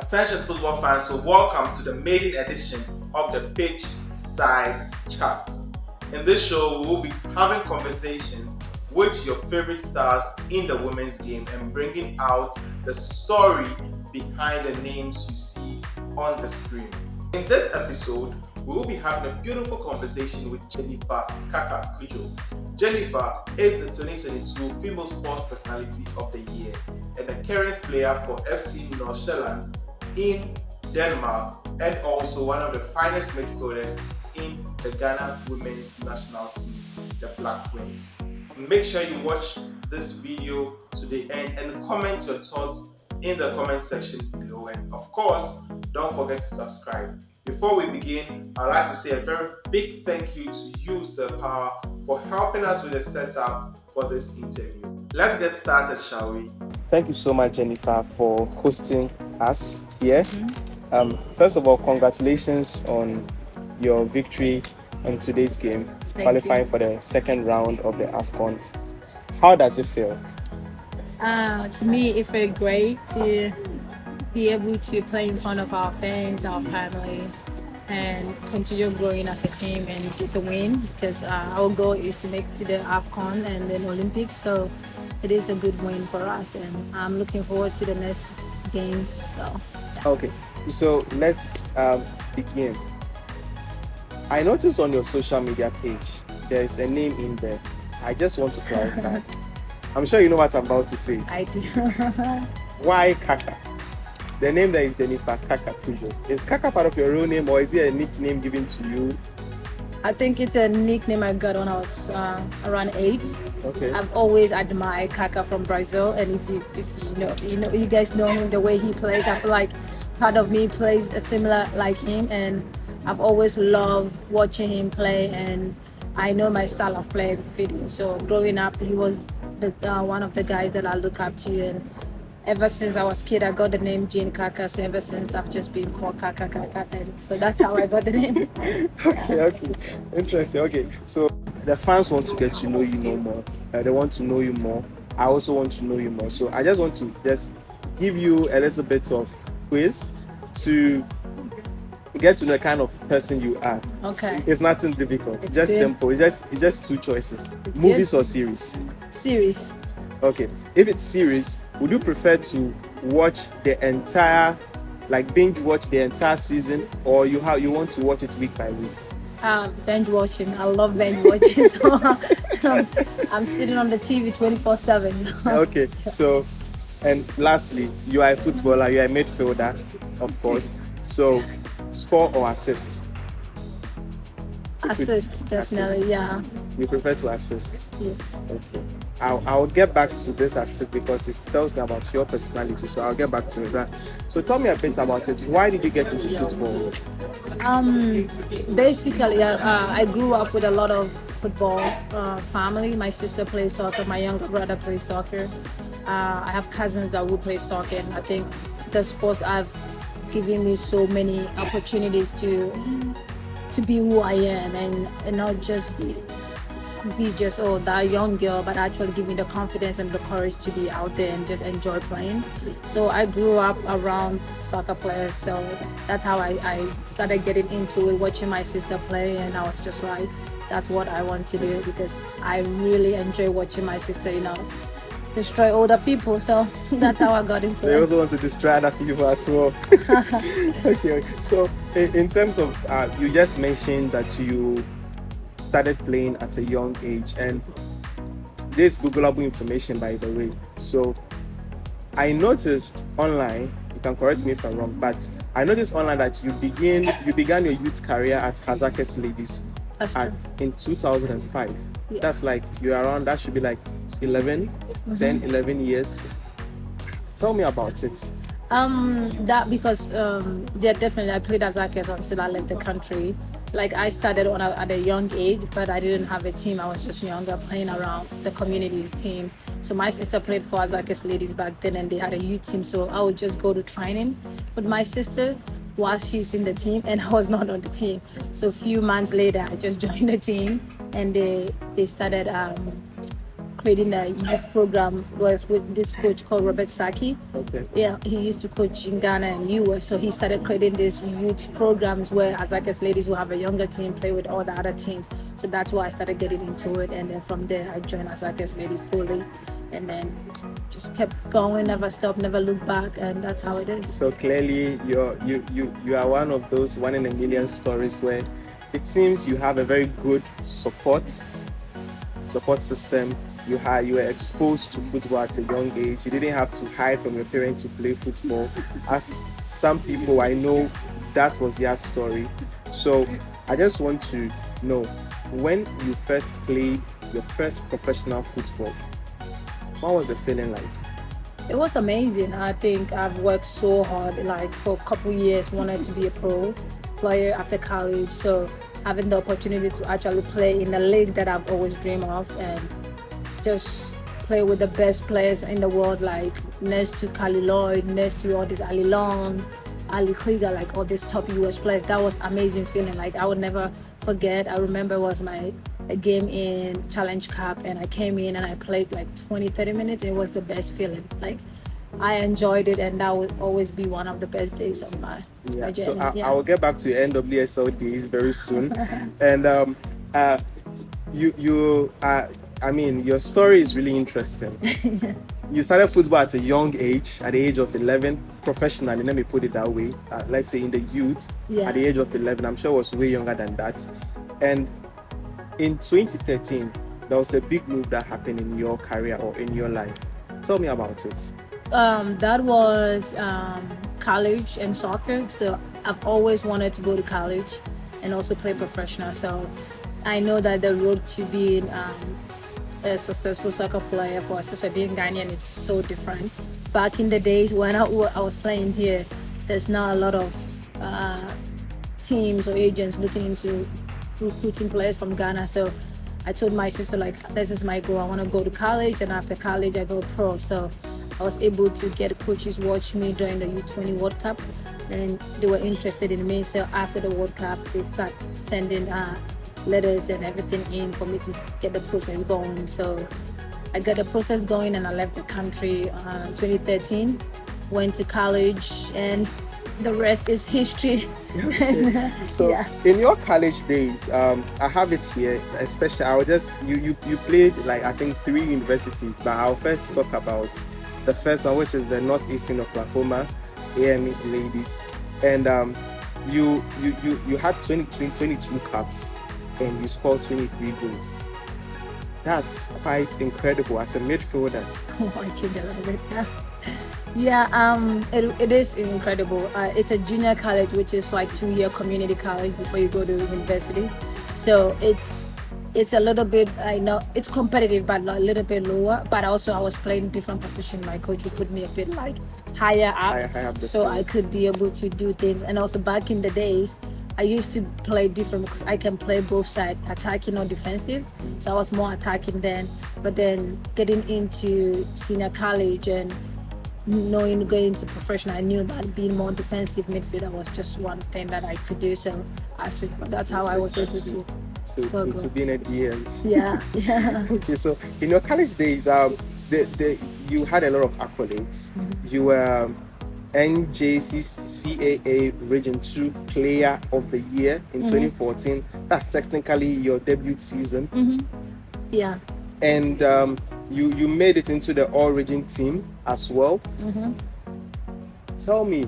Attention football fans, so welcome to the maiden edition of the Pitchside Chat. In this show, we will be having conversations with your favorite stars in the women's game and bringing out the story behind the names you see on the screen. In this episode, we will be having a beautiful conversation with Jennifer Kaka Cudjoe. Jennifer is the 2022 Female Sports Personality of the Year and the current player for FC Nordsjælland in Denmark, and also one of the finest midfielders in the Ghana women's national team, the Black Wings. Make sure you watch this video to the end and comment your thoughts in the comment section below, and of course, don't forget to subscribe. Before we begin, I'd like to say a very big thank you to you, Sir Power, for helping us with the setup for this interview. Let's get started, shall we? Thank you so much, Jennifer, for hosting us here. First of all, congratulations on your victory in today's game, qualifying for the second round of the AFCON. How does it feel? To me, it feels great to be able to play in front of our fans, our family, and continue growing as a team and get the win, because our goal is to make to the AFCON and then Olympics. So it is a good win for us, and I'm looking forward to the next games. So okay, so let's begin. I noticed on your social media page there's a name in there. I just want to clarify. I'm sure you know what I'm about to say. I do. Why Kaka? The name there is Jennifer Kaka Cudjoe. Is Kaka part of your real name, or is it a nickname given to you? I think it's a nickname I got when I was around 8. Okay. I've always admired Kaka from Brazil, and if you know, you guys know him, the way he plays. I feel like part of me plays a similar like him, and I've always loved watching him play, and I know my style of play fit him. So growing up, he was one of the guys that I look up to, and ever since I was a kid, I got the name Jane Kaka. So ever since, I've just been called Kaka, and so that's how I got the name. Okay, interesting. Okay, so the fans want to get to know you more. They want to know you more. I also want to know you more. So I just want to give you a little bit of quiz to get to know the kind of person you are. Okay. It's nothing difficult. It's just good. simple. It's just two choices: It's movies good. or series. Series. Okay. If it's series, would you prefer to watch the entire, binge watch the entire season, or you want to watch it week by week? Binge watching. I love binge watching. So I'm sitting on the TV 24/7. Okay. So, and lastly, you are a footballer. You are a midfielder, of course. So, score or assist? Assist, definitely. Assist. Yeah. You prefer to assist? Yes. Okay. I'll get back to this assist because it tells me about your personality. So I'll get back to that. So tell me a bit about it. Why did you get into football? Basically, I grew up with a lot of football family. My sister plays soccer. My younger brother plays soccer. I have cousins that will play soccer, and I think the sports have given me so many opportunities to be who I am, and not just be just that young girl, but actually give me the confidence and the courage to be out there and just enjoy playing. So I grew up around soccer players, so that's how I started getting into it, watching my sister play, and I was just like, that's what I want to do, because I really enjoy watching my sister, destroy other people. So that's how I got into So you also want to destroy other people as well. Okay. So in terms of, you just mentioned that you started playing at a young age, and this Googleable information, by the way. So I noticed online, you can correct me if I'm wrong, but I noticed online that you began your youth career at Hazakes Ladies in 2005. Yeah. That's you're around, that should be 10-11 years. Tell me about it. That because definitely I played as Hazakes until I left the country. I started at a young age, but I didn't have a team. I was just younger, playing around the community's team. So my sister played for Hazakes Ladies back then, and they had a youth team. So I would just go to training with my sister while she's in the team, and I was not on the team. So a few months later, I just joined the team, and they started creating a youth program with this coach called Robert Saki. Okay. Yeah, he used to coach in Ghana and US. So he started creating these youth programs where Azakes ladies will have a younger team play with all the other teams. So that's why I started getting into it. And then from there, I joined Azakes ladies fully. And then just kept going, never stopped, never looked back. And that's how it is. So clearly, you are one of those 1 in a million stories where it seems you have a very good support system. You were exposed to football at a young age. You didn't have to hide from your parents to play football. As some people I know, that was their story. So I just want to know, when you first played your first professional football, what was the feeling like? It was amazing. I think I've worked so hard, like for a couple years, wanted to be a pro player after college. So having the opportunity to actually play in the league that I've always dreamed of and just play with the best players in the world, like next to Kali Lloyd, next to all this Ali Long, Ali Krieger, like all these top US players. That was amazing feeling. Like I would never forget. I remember it was a game in Challenge Cup and I came in and I played like 20-30 minutes. It was the best feeling. Like I enjoyed it, and that will always be one of the best days of my journey. So I will get back to your NWSL days very soon. And your story is really interesting. You started football at a young age, at the age of 11, professionally, let me put it that way. Let's say in the youth, at the age of 11. I'm sure it was way younger than that. And in 2013, there was a big move that happened in your career or in your life. Tell me about it. That was college and soccer. So I've always wanted to go to college and also play professional. So I know that the road to being a successful soccer player, for especially being Ghanaian, it's so different. Back in the days when I was playing here, there's not a lot of teams or agents looking into recruiting players from Ghana. So I told my sister, like, this is my goal. I want to go to college, and after college, I go pro. So I was able to get coaches watch me during the U20 World Cup, and they were interested in me. So after the World Cup, they start sending letters and everything in for me to get the process going. So I got the process going, and I left the country 2013, went to college, and the rest is history. Okay. So in your college days, I have it here, especially you played like I think 3 universities, but I'll first talk about the first one, which is the Northeastern Oklahoma AME ladies. And you had 22 caps and you scored 23 goals. That's quite incredible as a midfielder. I changed a little bit. It is incredible. It's a junior college, which is like 2-year community college before you go to university. So it's a little bit, I know it's competitive, but a little bit lower. But also I was playing different position. My coach would put me a bit like higher up, so I could be able to do things. And also back in the days, I used to play different because I can play both sides, attacking or defensive. So I was more attacking then. But then getting into senior college and going into professional, I knew that being more defensive midfielder was just one thing that I could do. So I switched. But that's how I was able to be in a DM. Yeah. Okay, so in your college days, you had a lot of accolades. Mm-hmm. You were NJCCAA Region 2 Player of the Year in 2014. That's technically your debut season. Mm-hmm. Yeah. And you made it into the all-region team as well. Mm-hmm. Tell me,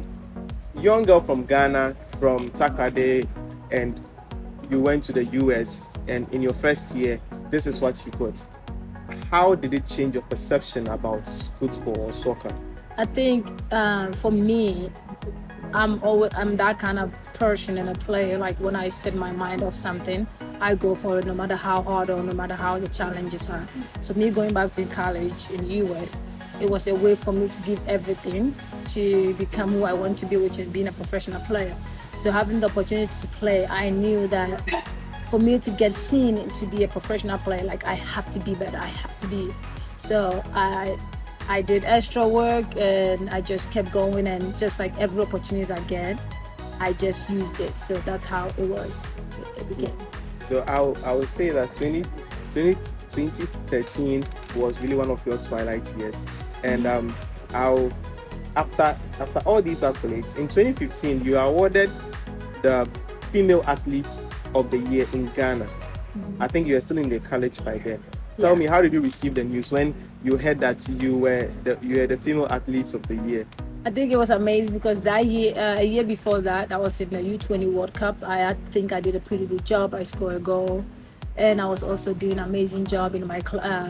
young girl from Ghana, from Takade, and you went to the US, and in your first year, this is what you got. How did it change your perception about football or soccer? I think for me, I'm that kind of person and a player. Like when I set my mind off something, I go for it no matter how hard or no matter how the challenges are. So me going back to college in the US, it was a way for me to give everything to become who I want to be, which is being a professional player. So having the opportunity to play, I knew that for me to get seen to be a professional player, like I have to be better, I have to be. So I did extra work and I just kept going, and just like every opportunity I get, I just used it. So that's how it became. So I would say that 2013, was really one of your twilight years. And after all these accolades, in 2015 you are awarded the Female Athlete of the Year in Ghana. I think you were still in the college by then. Tell me, how did you receive the news when you heard that you were the Female Athlete of the Year? I think it was amazing because that year, a year before that, I was in the U20 World Cup. I think I did a pretty good job. I scored a goal, and I was also doing an amazing job in my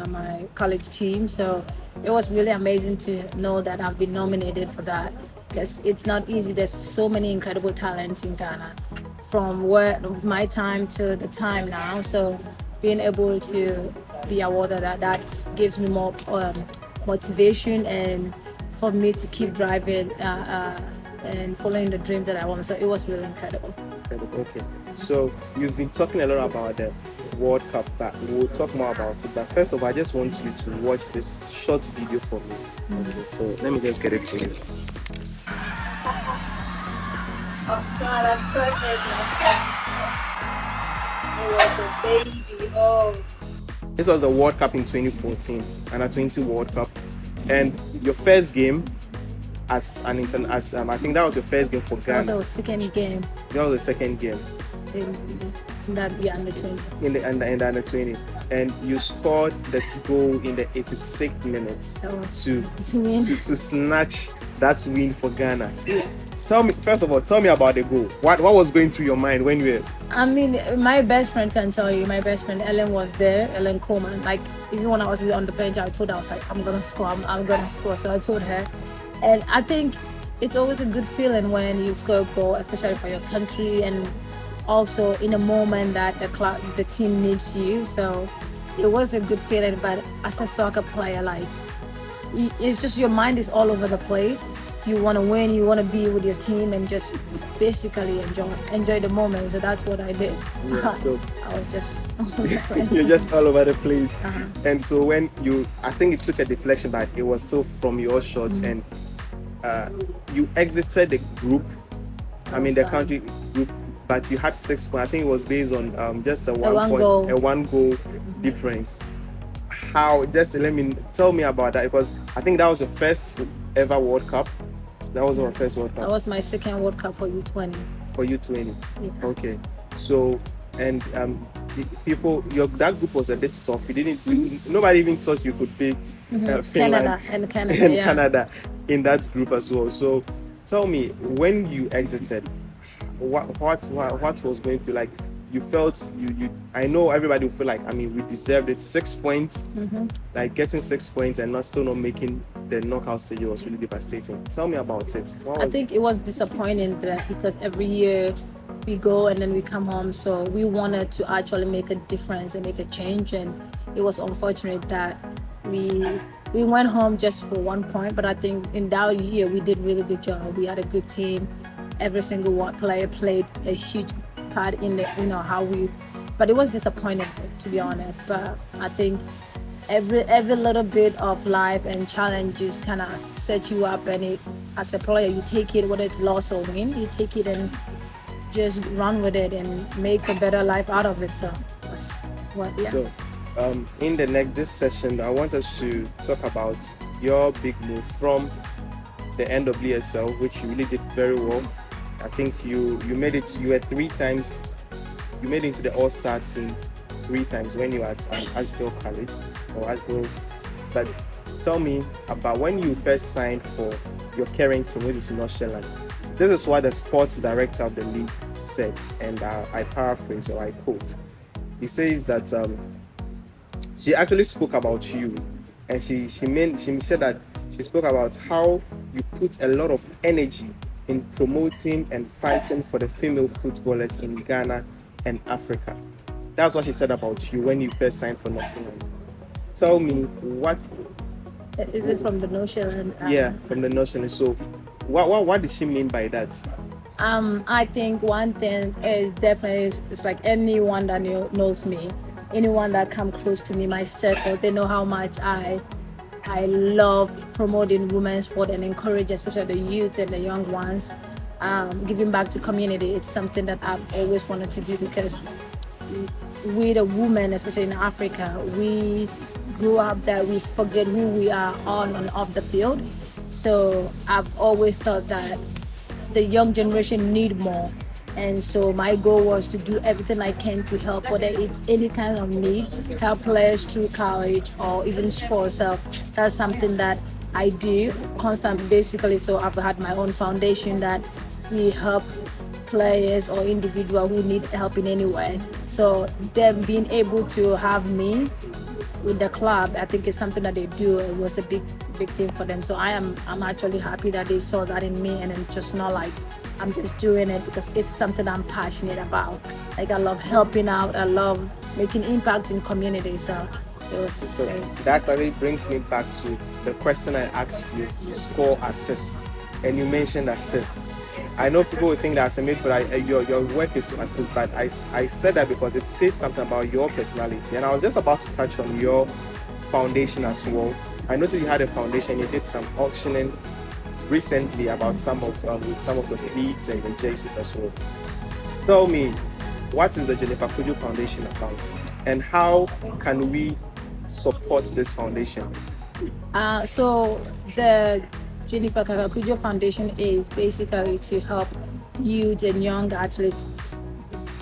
my college team. So it was really amazing to know that I've been nominated for that, because it's not easy. There's so many incredible talents in Ghana, from my time to the time now. So being able to be awarded that gives me more motivation and for me to keep driving and following the dream that I want. So it was really incredible. Okay. So you've been talking a lot about the World Cup, but we'll talk more about it. But first of all, I just want you to watch this short video for me. Okay, so let me just get it for you. Oh God, that's so good. It was a baby. Oh. This was the World Cup in 2014, under 20 World Cup, and your first game as I think that was your first game for Ghana. That was our second game. That was the second game. In that under 20. In the under 20, and you scored the goal in the 86th minute to snatch that win for Ghana. Tell me, first of all, about the goal. What was going through your mind when you were? I mean, my best friend can tell you. My best friend Ellen was there. Ellen Coleman. Like, even when I was on the bench, I told her, I was like, I'm gonna score. I'm gonna score. So I told her, and I think it's always a good feeling when you score a goal, especially for your country, and also in a moment that the team needs you. So it was a good feeling. But as a soccer player, like, it's just your mind is all over the place. You want to win, you want to be with your team, and just basically enjoy the moment. So that's what I did. Yeah, so I was just all over the place. You're just all over the place. Uh-huh. And so when I think it took a deflection, but it was still from your shot, and you exited the group. I mean the country group, but you had 6 points. I think it was based on just a one goal difference. How? Just tell me about that, because I think that was your first ever World Cup. That was our first World Cup. That was my second World Cup for U20. For U20. Yeah. Okay. So, and that group was a bit tough. You didn't. Nobody even thought you could beat Finland Canada in that group as well. So, tell me, when you exited, what was going through? Like, you felt I know everybody will feel like, I mean, we deserved it. 6 points, like getting 6 points and still not making the knockout stage was really devastating. Tell me about it. I think it was disappointing because every year we go and then we come home. So we wanted to actually make a difference and make a change, and it was unfortunate that we went home just for 1 point. But I think in that year we did really good job. We had a good team. Every single player played a huge part in the, how we, but it was disappointing, to be honest. But I think every little bit of life and challenges kind of set you up, and as a player you take it, whether it's loss or win, you take it and just run with it and make a better life out of it. So that's what. Yeah. So in this session, I want us to talk about your big move from the NWSL, which you really did very well. I think you made it. You were 3 times. You made it into the All-Star team 3 times when you were at Asheville College or Asheville. But tell me about when you first signed for your current team, which is Nordsjælland. This is what the sports director of the league said, and I paraphrase or I quote. He says that she actually spoke about you, and she said that she spoke about how you put a lot of energy in promoting and fighting for the female footballers in Ghana and Africa. That's what she said about you when you first signed for Nordsjælland. Tell me, what is it from the Nordsjælland? Yeah, from the Nordsjælland. So, what did she mean by that? I think one thing is definitely, it's like anyone that knows me, anyone that come close to me, my circle, they know how much I love promoting women's sport and encourage, especially the youth and the young ones, giving back to community. It's something that I've always wanted to do, because we the women, especially in Africa, we grew up that we forget who we are on and off the field. So I've always thought that the young generation need more. And so my goal was to do everything I can to help, whether it's any kind of need, help players through college or even sports. So that's something that I do constantly, basically. So I've had my own foundation that we help players or individual who need help in any way. So them being able to have me with the club, I think is something that they do. It was a big thing for them. So I'm actually happy that they saw that in me, and it's just not like I'm just doing it because it's something I'm passionate about. Like I love helping out, I love making impact in community. So it was great. That actually brings me back to the question I asked you: score, assist, and you mentioned assist. I know people would think that as a midfielder, your work is to assist, but I said that because it says something about your personality. And I was just about to touch on your foundation as well. I noticed you had a foundation. You did some auctioning recently about some of the cleats and the jerseys as well. Tell me, what is the Jennifer Cudjoe Foundation about, and how can we support this foundation? So the Jennifer Cudjoe Foundation is basically to help youth and young athletes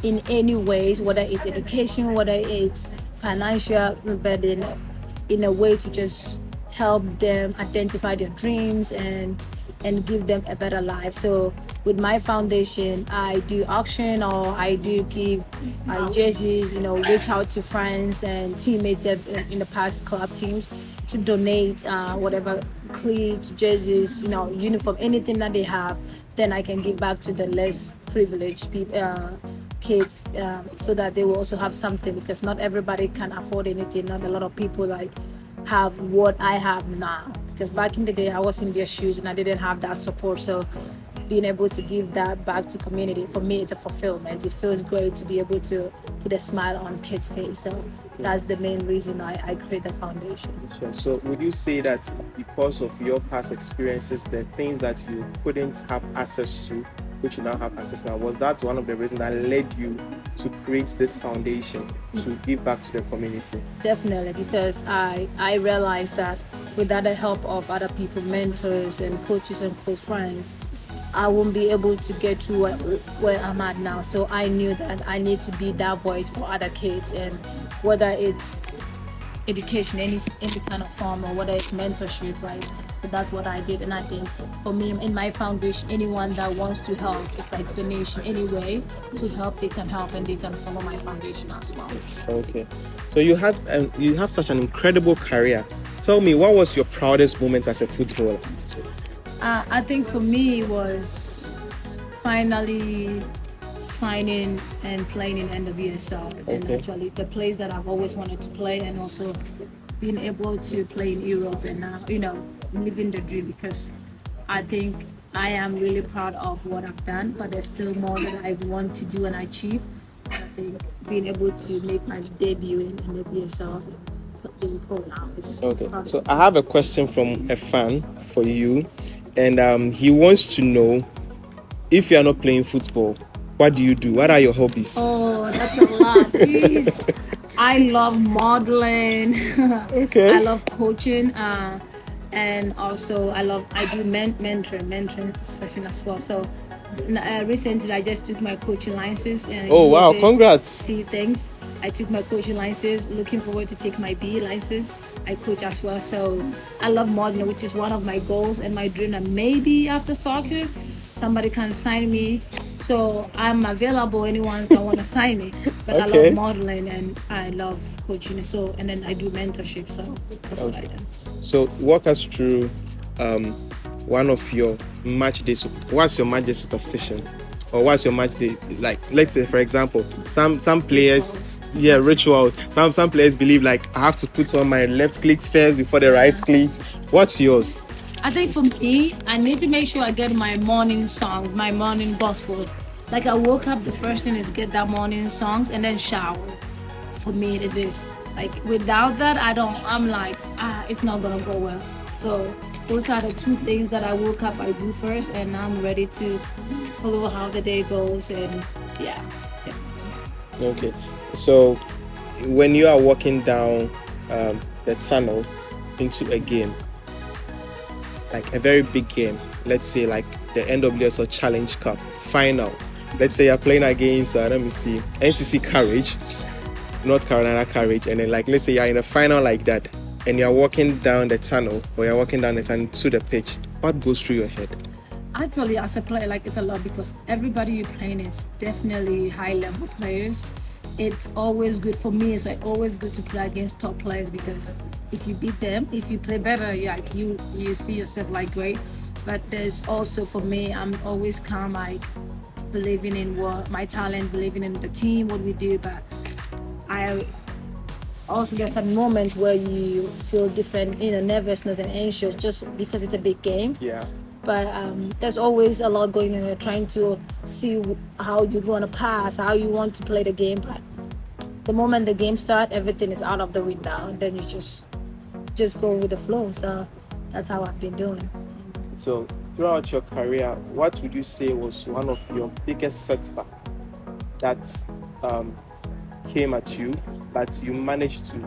in any ways, whether it's education, whether it's financial burden, in a way to just help them identify their dreams and give them a better life. So with my foundation, I do auction, or I do give jerseys, reach out to friends and teammates in the past club teams to donate whatever cleats, jerseys, uniform, anything that they have. Then I can give back to the less privileged people, kids, so that they will also have something, because not everybody can afford anything. Not a lot of people have what I have now, because back in the day I was in their shoes and I didn't have that support. So being able to give that back to community, for me it's a fulfillment. It feels great to be able to put a smile on kids' face. So that's the main reason I created the foundation. So would you say that because of your past experiences, the things that you couldn't have access to, which you now have access now, was that one of the reasons that led you to create this foundation to give back to the community? Definitely, because I realized that without the help of other people, mentors and coaches and close friends, I won't be able to get to where I'm at now. So I knew that I need to be that voice for other kids, and whether it's education, any kind of form, or whether it's mentorship, right? So that's what I did. And I think for me, in my foundation, anyone that wants to help, it's like donation anyway to help, they can help, and they can follow my foundation as well. Okay, so you have such an incredible career. Tell me, what was your proudest moment as a footballer? I think for me it was finally signing and playing in NWSL, and actually the place that I've always wanted to play, and also being able to play in Europe, and now living the dream, because I think I am really proud of what I've done, but there's still more that I want to do and achieve. I think being able to make my debut in NWSL being pro now is So I have a question from a fan for you, and he wants to know, if you are not playing football, what do you do? What are your hobbies? Oh, that's a lot. Please. I love modeling. I love coaching, and also I do mentoring session as well. So recently I just took my coaching license. And wow, congrats. See things. I took my coaching license, looking forward to take my BE license. I coach as well. So I love modeling, which is one of my goals and my dream, and maybe after soccer somebody can sign me. So I'm available, anyone that want to sign me. But I love modeling and I love coaching. So, and then I do mentorship. So that's what I do. So walk us through one of your match day. What's your match day superstition, or what's your match day like? Let's say, for example, some players, rituals. Some players believe like I have to put on my left cleat first before the right cleat. What's yours? I think for me, I need to make sure I get my morning song, my morning gospel. Like I woke up, the first thing is get that morning songs and then shower. For me, it is like without that, I'm like, it's not gonna go well. So those are the two things that I woke up, I do first, and I'm ready to follow how the day goes. And Okay. So when you are walking down the tunnel into a game, like a very big game, let's say like the NWSL Challenge Cup final. Let's say you're playing against, NCC Courage, North Carolina Courage, and then like let's say you're in a final like that, and you're walking down the tunnel, or you're walking down the tunnel to the pitch. What goes through your head? Actually, as a player, like it's a lot because everybody you're playing is definitely high-level players. It's always good for me. It's like always good to play against top players because if you beat them, if you play better, like you see yourself like great. But there's also for me, I'm always calm, like believing in what my talent, believing in the team, what we do. But I also get some moments where you feel different, nervousness and anxious just because it's a big game. Yeah. But there's always a lot going on. You're trying to see how you want to pass, how you want to play the game. But the moment the game starts, everything is out of the window. And then you just go with the flow. So that's how I've been doing. So throughout your career, what would you say was one of your biggest setbacks that came at you, but you managed to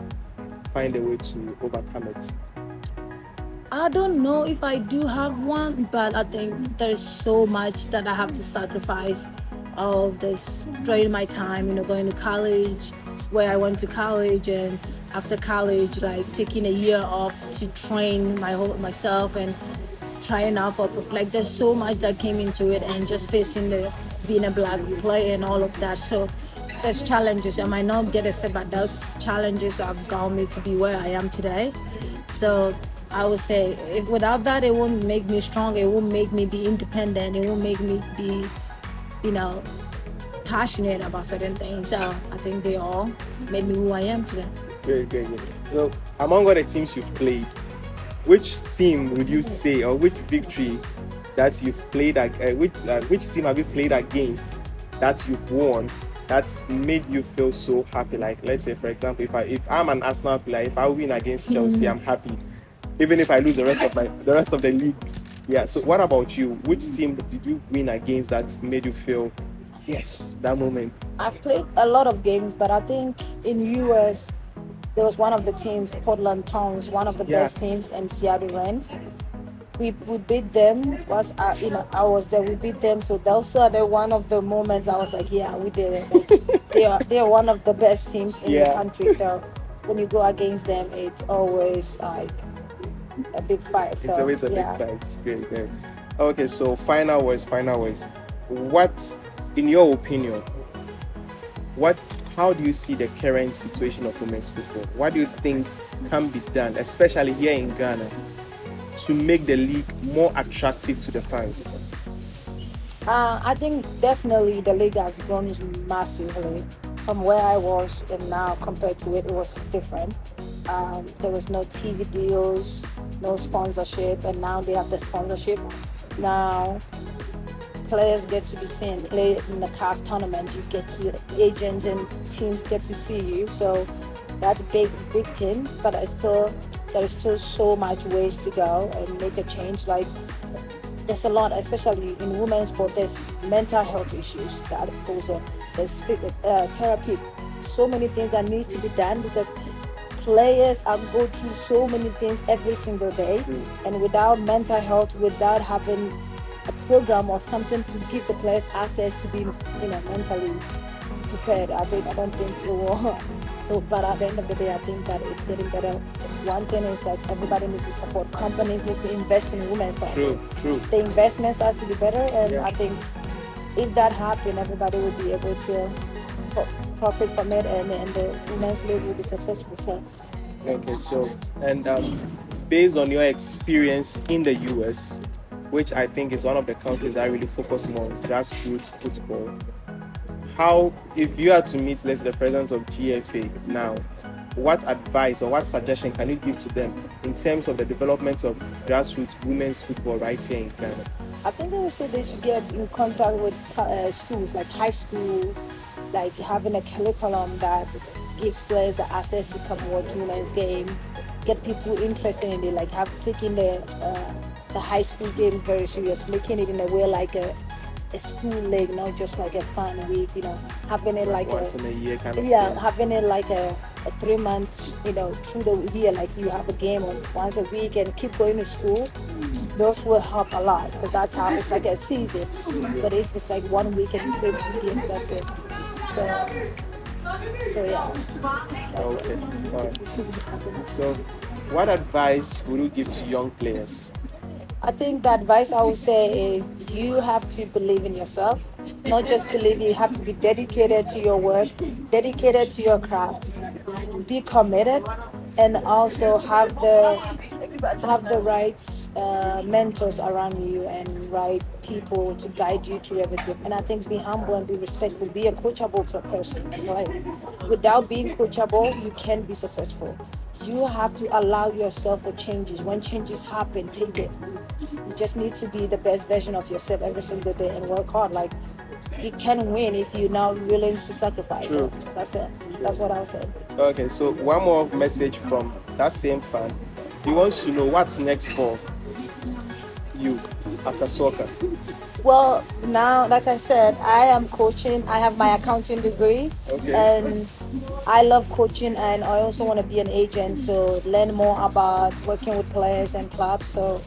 find a way to overcome it? I don't know if I do have one, but I think there is so much that I have to sacrifice of this during my time, going to college, where I went to college, and after college, like taking a year off to train myself and trying out for, like there's so much that came into it, and just facing being a black player and all of that. So there's challenges. I might not get accepted, but those challenges have gotten me to be where I am today. So I would say if without that, it won't make me strong. It won't make me be independent. It won't make me be, passionate about certain things. So I think they all made me who I am today. Very, very good. So among all the teams you've played, which team would you say, or which victory that you've played, which team have you played against that you've won that made you feel so happy? Like, let's say, for example, if I'm an Arsenal player, if I win against Chelsea, I'm happy. Even if I lose the rest of the league. Yeah. So what about you? Which team did you win against that made you feel, yes, that moment? I've played a lot of games, but I think in US there was one of the teams, Portland Towns, one of the best teams, and Seattle Reign. We beat them. I was there. We beat them. So those are one of the moments I was like, yeah, we did it. Like, they are one of the best teams in the country. So when you go against them, it's always like a big fight. So, it's always a big fight. It's great, great. Okay, so final words. What, in your opinion, how do you see the current situation of women's football? What do you think can be done, especially here in Ghana, to make the league more attractive to the fans? I think definitely the league has grown massively. From where I was and now compared to it was different. There was no TV deals, no sponsorship, and now they have the sponsorship. Now players get to be seen, play in the CAF tournament, you get to, agents and teams get to see you. So that's a big thing, but there is still so much ways to go and make a change. Like there's a lot, especially in women's sport, there's mental health issues that goes on. There's therapy, so many things that need to be done because players are go through so many things every single day, and without mental health, without having a program or something to give the players access to be, mentally prepared, I don't think it will. But at the end of the day, I think that it's getting better. One thing is that everybody needs to support. Companies need to invest in women's soccer. True. The investments has to be better, and I think if that happens, everybody will be able to profit from it, and the women's league will be successful. So. Okay, so and based on your experience in the US, which I think is one of the countries that really focus more on grassroots football, how, if you are to meet, let's say, the president of GFA now, what advice or what suggestion can you give to them in terms of the development of grassroots women's football right here in Ghana? I think they would say they should get in contact with schools, like high school, like having a curriculum that gives players the access to come watch women's game, get people interested in it, like taking the high school game very serious, making it in a way like a school league, not just like a fun week, having it like once in a year kind of yeah, thing. having it like a 3 months, through the year, like you have a game once a week and keep going to school. Those will help a lot because that's how it's like a season. But if it's like 1 week and you play 2 games, that's it. So yeah. That's Okay. it. All right. So, what advice would you give to young players? I think the advice I would say is you have to believe in yourself. Not just believe, you have to be dedicated to your work, dedicated to your craft, be committed, and also have the right mentors around you and right people to guide you through everything. And I think be humble and be respectful, be a coachable person, right? Without being coachable, you can't be successful. You have to allow yourself for changes. When changes happen, take it. You just need to be the best version of yourself every single day and work hard. Like, you can win if you're now willing to sacrifice. True. So that's it. That's what I would say. Okay, so one more message from that same fan. He wants to know what's next for you after soccer. Well, now, like I said, I am coaching. I have my accounting degree. Okay. And I love coaching, and I also want to be an agent, so learn more about working with players and clubs. So,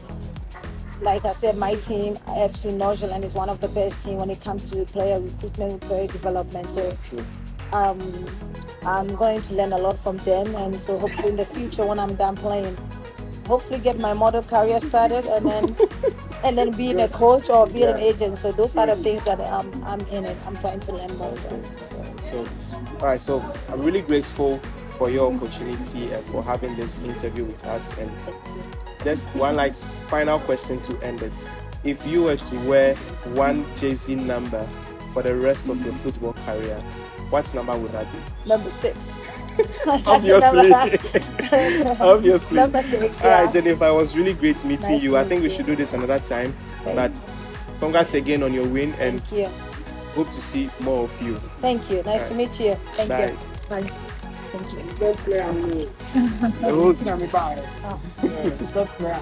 like I said, my team, FC Nordsjælland, is one of the best teams when it comes to player recruitment, player development. So, True. I'm going to learn a lot from them, and so hopefully in the future, when I'm done playing, hopefully get my model career started, and then being a coach or being an agent. So those are the things that I'm in it. I'm trying to learn more. So, all right. So I'm really grateful for your opportunity and for having this interview with us. And just one final question to end it: if you were to wear one jersey number for the rest of your football career, what number would that be? Number 6. Obviously. Obviously. Number 6. All Yeah. right, Jennifer, it was really great meeting Nice you. to I think meet we you. should do this another time. Thank But congrats again on your win, and Thank you. hope to see more of you. Thank you. Nice to meet you. Thank Bye. you. Bye. Thank you. Best player I know. Oh. Best player.